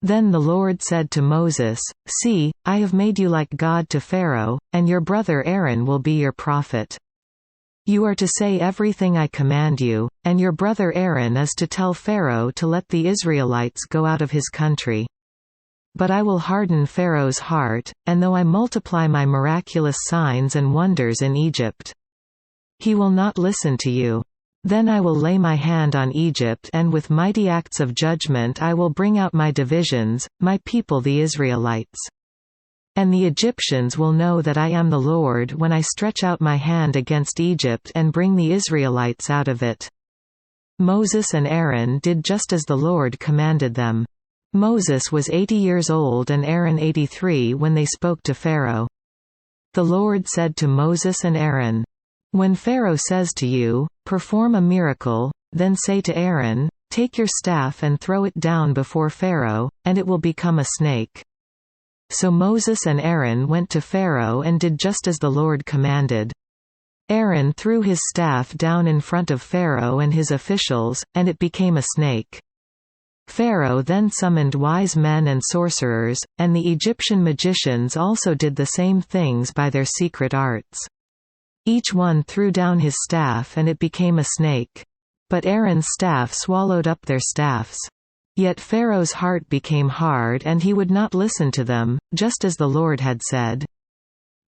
Then the Lord said to Moses, "See, I have made you like God to Pharaoh, and your brother Aaron will be your prophet. You are to say everything I command you, and your brother Aaron is to tell Pharaoh to let the Israelites go out of his country. But I will harden Pharaoh's heart, and though I multiply my miraculous signs and wonders in Egypt, he will not listen to you. Then I will lay my hand on Egypt, and with mighty acts of judgment I will bring out my divisions, my people the Israelites. And the Egyptians will know that I am the Lord when I stretch out my hand against Egypt and bring the Israelites out of it." Moses and Aaron did just as the Lord commanded them. Moses was 80 years old and Aaron 83 when they spoke to Pharaoh. The Lord said to Moses and Aaron, "When Pharaoh says to you, 'Perform a miracle,' then say to Aaron, 'Take your staff and throw it down before Pharaoh, and it will become a snake.'" So Moses and Aaron went to Pharaoh and did just as the Lord commanded. Aaron threw his staff down in front of Pharaoh and his officials, and it became a snake. Pharaoh then summoned wise men and sorcerers, and the Egyptian magicians also did the same things by their secret arts. Each one threw down his staff and it became a snake. But Aaron's staff swallowed up their staffs. Yet Pharaoh's heart became hard and he would not listen to them, just as the Lord had said.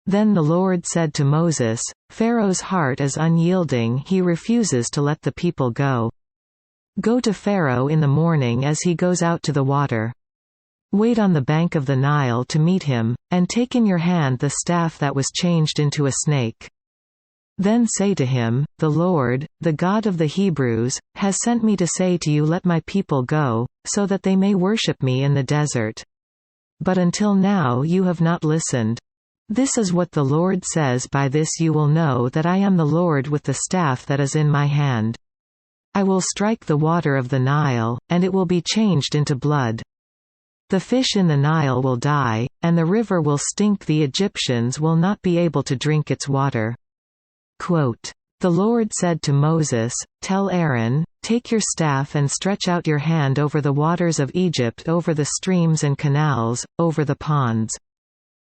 Then the Lord said to Moses, "Pharaoh's heart is unyielding, he refuses to let the people go. Go to Pharaoh in the morning as he goes out to the water. Wait on the bank of the Nile to meet him, and take in your hand the staff that was changed into a snake. Then say to him, 'The Lord, the God of the Hebrews, has sent me to say to you, let my people go, so that they may worship me in the desert. But until now you have not listened. This is what the Lord says, by this you will know that I am the Lord with the staff that is in my hand. I will strike the water of the Nile, and it will be changed into blood. The fish in the Nile will die, and the river will stink, the Egyptians will not be able to drink its water.'" Quote, "The Lord said to Moses, 'Tell Aaron, take your staff and stretch out your hand over the waters of Egypt, over the streams and canals, over the ponds,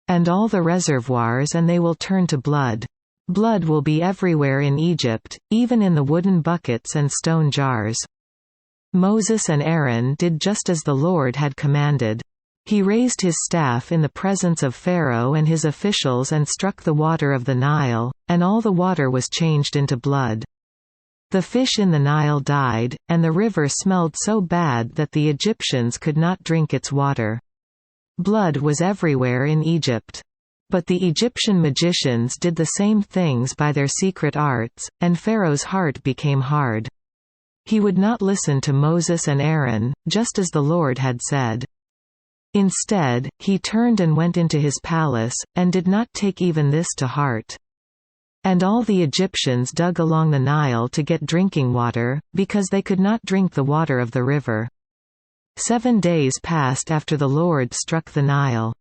and all the reservoirs, and they will turn to blood. Blood will be everywhere in Egypt, even in the wooden buckets and stone jars.'" Moses and Aaron did just as the Lord had commanded. He raised his staff in the presence of Pharaoh and his officials and struck the water of the Nile, and all the water was changed into blood. The fish in the Nile died, and the river smelled so bad that the Egyptians could not drink its water. Blood was everywhere in Egypt. But the Egyptian magicians did the same things by their secret arts, and Pharaoh's heart became hard. He would not listen to Moses and Aaron, just as the Lord had said. Instead, he turned and went into his palace, and did not take even this to heart. And all the Egyptians dug along the Nile to get drinking water, because they could not drink the water of the river. 7 days passed after the Lord struck the Nile.